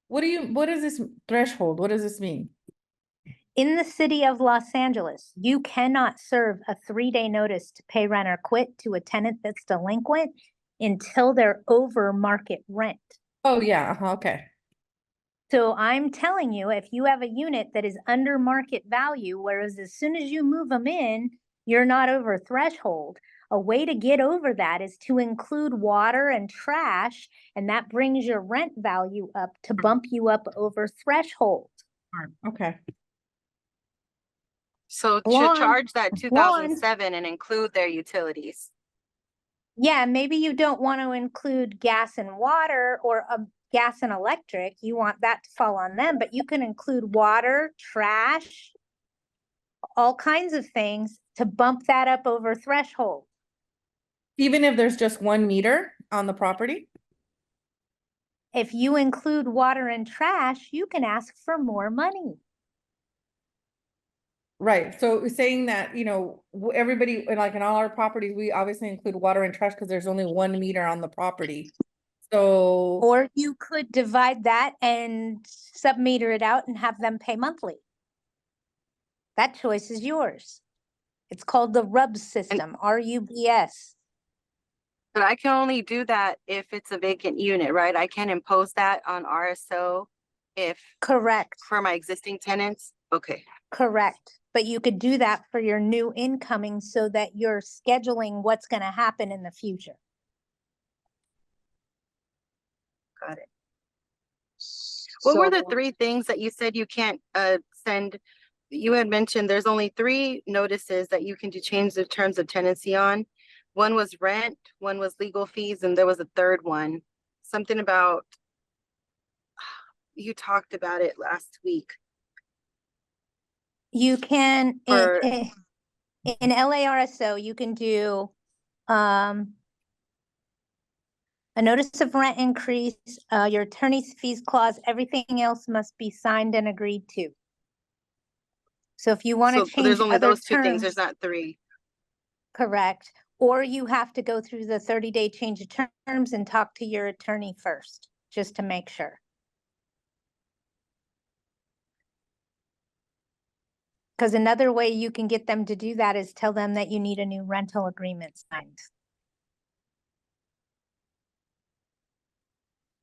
What is this threshold? What does this mean? In the city of Los Angeles, you cannot serve a 3-day notice to pay rent or quit to a tenant that's delinquent until they're over market rent. Oh, yeah, okay. So I'm telling you, if you have a unit that is under market value, whereas as soon as you move them in, you're not over threshold. A way to get over that is to include water and trash, and that brings your rent value up to bump you up over threshold. Okay. So to Blonde, charge that 2007 and include their utilities. Yeah, maybe you don't want to include gas and water or gas and electric. You want that to fall on them, but you can include water, trash, all kinds of things to bump that up over threshold. Even if there's just 1 meter on the property? If you include water and trash, you can ask for more money. Right, so saying that, everybody, like in all our properties, we obviously include water and trash because there's only 1 meter on the property. So, Or you could divide that and sub-meter it out and have them pay monthly. That choice is yours. It's called the RUBS system, RUBS. But I can only do that if it's a vacant unit, right? I can't impose that on RSO if Correct, for my existing tenants. Okay, correct. But you could do that for your new incoming so that you're scheduling what's going to happen in the future. got it. What were the So- 3 things that you said you can't send? You had mentioned there's only 3 notices that you can do change the terms of tenancy on. One was rent, one was legal fees, and there was a third one. Something about, you talked about it last week. You can, For- in LARSO, you can do A notice of rent increase, your attorney's fees clause, everything else must be signed and agreed to. So if you want to So there's change only other those two things, there's terms, not three. correct, or you have to go through the 30-day change of terms and talk to your attorney first, just to make sure. Because another way you can get them to do that is tell them that you need a new rental agreement signed.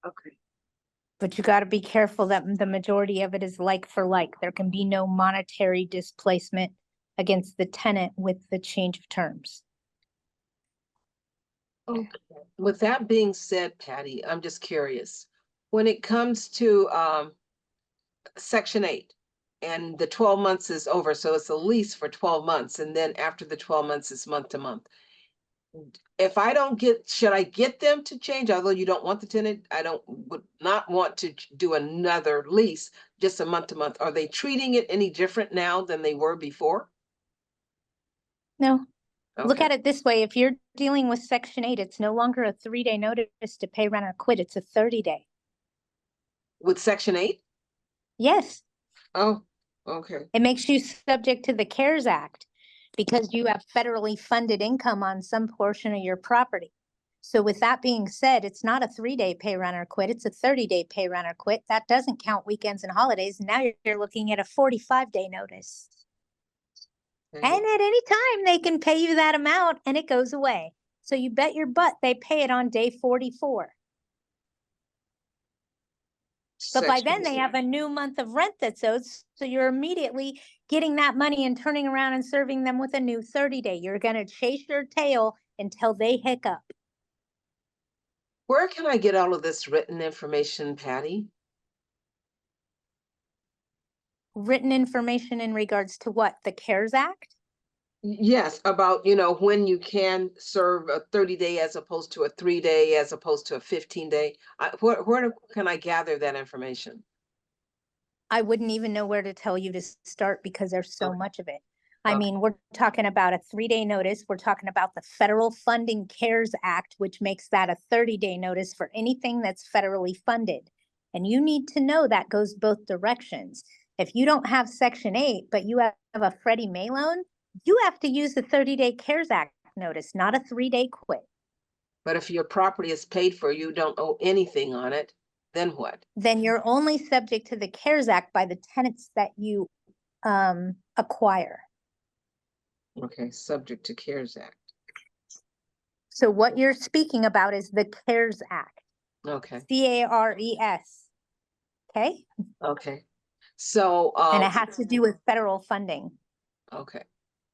Okay. But you got to be careful that the majority of it is like for like. There can be no monetary displacement against the tenant with the change of terms. Okay. With that being said, Patty, I'm just curious. When it comes to Section 8 and the 12 months is over, so it's a lease for 12 months, and then after the 12 months, it's month to month. If I don't get, should I get them to change? Although you don't want the tenant, would not want to do another lease, just a month to month. Are they treating it any different now than they were before? No, look Okay. at it this way. If you're dealing with Section 8, it's no longer a 3-day notice to pay rent or quit. It's a 30-day. With Section 8? Yes, Oh, okay. it makes you subject to the CARES Act because you have federally funded income on some portion of your property. So with that being said, it's not a 3-day pay rent or quit. It's a 30-day pay rent or quit. That doesn't count weekends and holidays. Now you're looking at a 45-day notice. Okay. And at any time, they can pay you that amount and it goes away. So you bet your butt they pay it on day 44. But by then they have a new month of rent that's owed. So you're immediately getting that money and turning around and serving them with a new 30-day. You're going to chase your tail until they hiccup. Where can I get all of this written information, Patty? Written information in regards to what? The CARES Act? Yes, about, when you can serve a 30-day as opposed to a 3-day, as opposed to a 15-day. Where can I gather that information? I wouldn't even know where to tell you to start because there's so Okay. much of it. I Okay. mean, we're talking about a 3-day notice. We're talking about the Federal Funding CARES Act, which makes that a 30-day notice for anything that's federally funded. And you need to know that goes both directions. If you don't have Section 8, but you have a Freddie Mae loan, you have to use the 30-day CARES Act notice, not a 3-day quit. But if your property is paid for, you don't owe anything on it, then what? Then you're only subject to the CARES Act by the tenants that you acquire. Okay, subject to CARES Act. So what you're speaking about is the CARES Act, Okay, CARES. Okay? okay. So, And it has to do with federal funding. okay.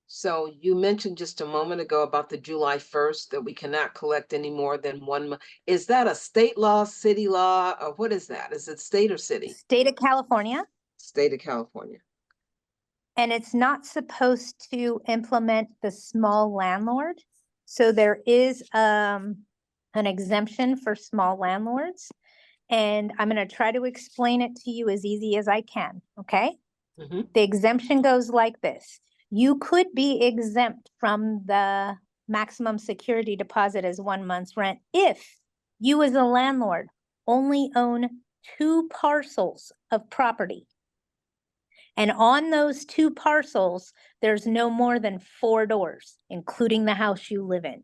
So you mentioned just a moment ago about the July 1st that we cannot collect any more than 1 month. Is that a state law, city law, or what is that? Is it state or city? State of California. State of California. And it's not supposed to implement the small landlord. So there is an exemption for small landlords. And I'm going to try to explain it to you as easy as I can, okay? Mhm. The exemption goes like this. You could be exempt from the maximum security deposit as 1 month's rent if you as a landlord only own 2 parcels of property. And on those 2 parcels, there's no more than 4 doors, including the house you live in.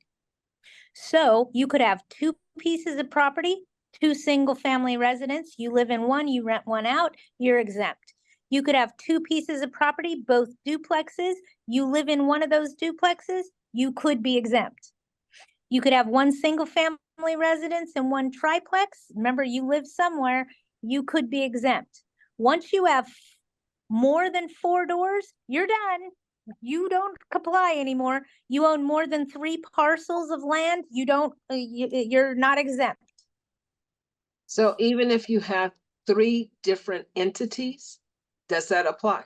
So you could have 2 pieces of property, 2 single-family residents. You live in one, you rent one out, you're exempt. You could have 2 pieces of property, both duplexes. You live in one of those duplexes, you could be exempt. You could have 1 single-family residence and 1 triplex. Remember, you live somewhere, you could be exempt. Once you have more than 4 doors, you're done. You don't comply anymore. You own more than 3 parcels of land, you don't, you're not exempt. So even if you have 3 different entities, does that apply?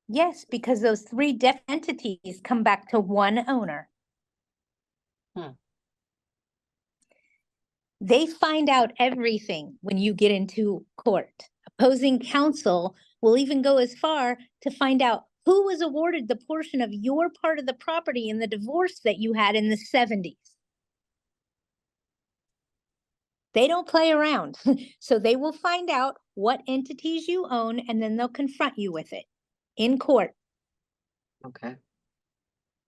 Yes, because those 3 different entities come back to one owner. They find out everything when you get into court. Opposing counsel will even go as far to find out who was awarded the portion of your part of the property in the divorce that you had in the 70s. They don't play around. So they will find out what entities you own and then they'll confront you with it in court. Okay,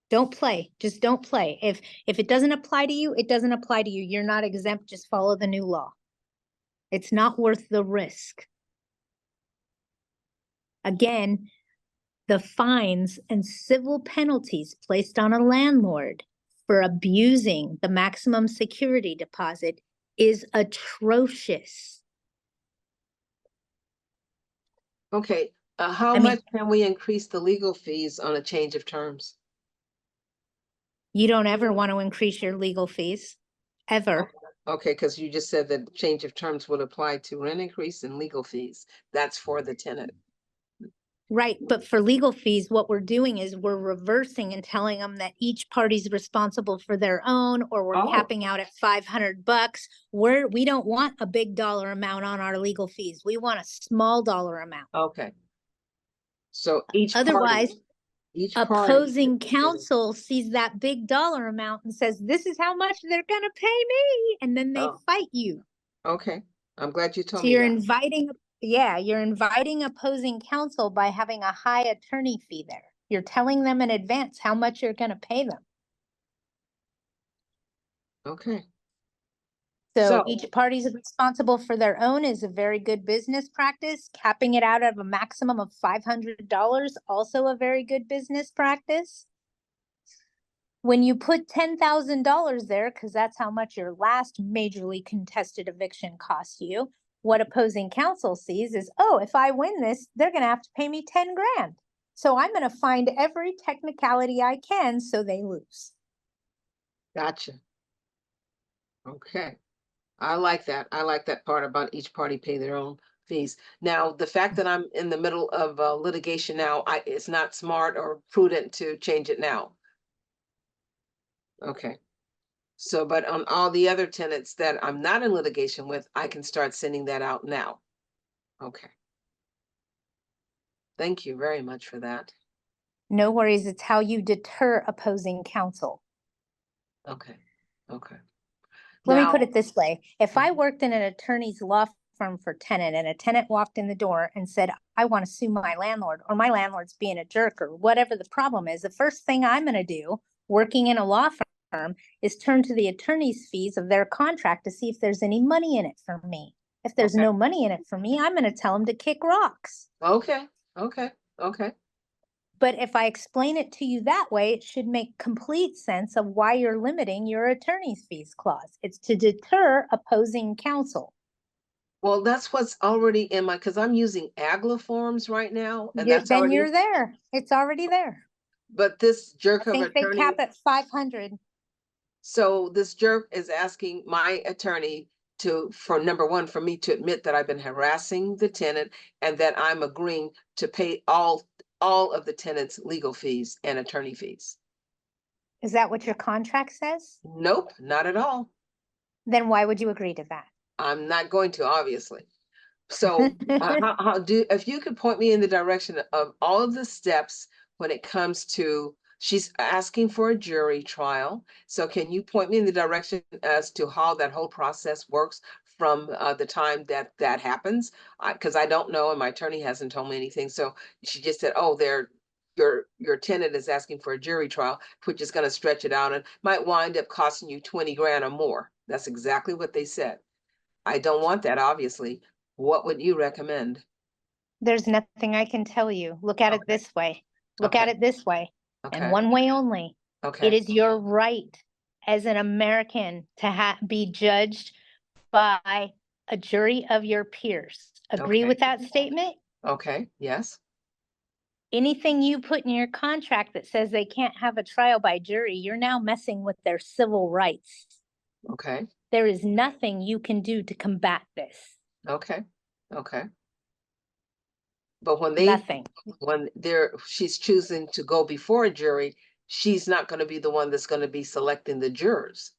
Don't play. Just don't play. If it doesn't apply to you, it doesn't apply to you. You're not exempt. Just follow the new law. It's not worth the risk. Again, the fines and civil penalties placed on a landlord for abusing the maximum security deposit is atrocious. okay. How I mean- much can we increase the legal fees on a change of terms? You don't ever want to increase your legal fees, ever. Okay, because you just said that change of terms would apply to rent increase and legal fees. That's for the tenant. Right, but for legal fees, what we're doing is we're reversing and telling them that each party's responsible for their own, or we're Oh. capping out at $500. We don't want a big dollar amount on our legal fees. We want a small dollar amount. Okay. So each party. Otherwise, Each party. opposing counsel sees that big dollar amount and says, this is how much they're gonna pay me, and then they Oh. fight you. Okay, I'm glad you told So me you're that. inviting, yeah, you're inviting opposing counsel by having a high attorney fee there. You're telling them in advance how much you're gonna pay them. Okay, So So- each party's responsible for their own is a very good business practice. Capping it out at a maximum of $500, also a very good business practice. When you put $10,000 there, because that's how much your last majorly contested eviction cost you, what opposing counsel sees is, oh, if I win this, they're gonna have to pay me 10 grand. So I'm gonna find every technicality I can so they lose. gotcha. Okay, I like that. I like that part about each party pay their own fees. Now, the fact that I'm in the middle of litigation now, it's not smart or prudent to change it now. Okay. So, but on all the other tenants that I'm not in litigation with, I can start sending that out now. Okay. Thank you very much for that. No worries, it's how you deter opposing counsel. Okay, okay. Let me Now- put it this way. If I Mhm. worked in an attorney's law firm for tenant and a tenant walked in the door and said, I want to sue my landlord, or my landlord's being a jerk, or whatever the problem is, the first thing I'm going to do, working in a law firm, is turn to the attorney's fees of their contract to see if there's any money in it for me. If there's Okay. no money in it for me, I'm going to tell them to kick rocks. Okay, okay, okay. But if I explain it to you that way, it should make complete sense of why you're limiting your attorney's fees clause. It's to deter opposing counsel. Well, that's what's already in my, because I'm using AGLA forms right now, and You're- that's then already, you're there. It's already there. but this I jerk of think they attorney, cap at 500. so this jerk is asking my attorney to, for number one, for me to admit that I've been harassing the tenant and that I'm agreeing to pay all of the tenant's legal fees and attorney fees. Is that what your contract says? Nope, not at all. Then why would you agree to that? I'm not going to, obviously. So if you could point me in the direction of all of the steps when it comes to, she's asking for a jury trial. So can you point me in the direction as to how that whole process works from the time that that happens? Because I don't know, and my attorney hasn't told me anything. So she just said, oh, your tenant is asking for a jury trial, which is going to stretch it out and might wind up costing you 20 grand or more. That's exactly what they said. I don't want that, obviously. What would you recommend? There's nothing I can tell you. Look at it Okay. this way. Look at Okay. it this way. And Okay, one way only. It okay, is your right as an American to be judged by a jury of your peers. Agree Okay. with that statement? okay, yes, Anything you put in your contract that says they can't have a trial by jury, you're now messing with their civil rights. okay, There is nothing you can do to combat this. okay, okay. But Nothing. when she's choosing to go before a jury, she's not gonna be the one that's gonna be selecting the jurors.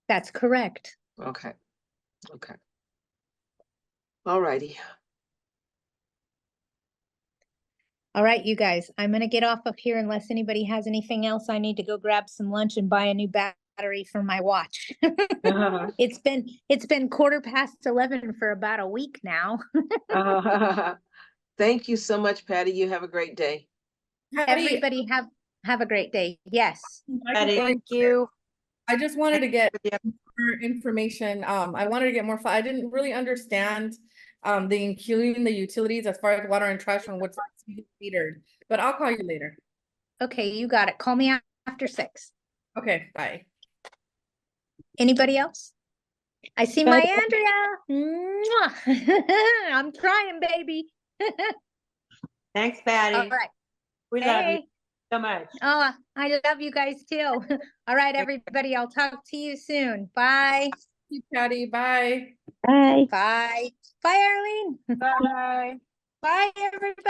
That's correct. Okay, okay. All righty, All right, you guys, I'm gonna get off of here unless anybody has anything else. I need to go grab some lunch and buy a new battery battery for my watch. It's been 11:15 for about a week now. Thank you so much, Patty. You have a great day. Patty, Everybody have a great day. Yes. Patty. Thank you. I just wanted to get Yeah. more information. I wanted to get more, I didn't really understand the including the utilities as far as water and trash and what's metered, but I'll call you later. Okay, you got it. Call me after 6. Okay, bye. Anybody else? I see my Andrea. Mwah. I'm trying, baby. Thanks, All Patty. right. We love you Hey. so much. Oh, I love you guys too. All right, everybody. I'll talk to you soon. Bye. Thank you, Patty. Bye. Bye. Bye. Bye, Arlene. Bye. Bye, everybody.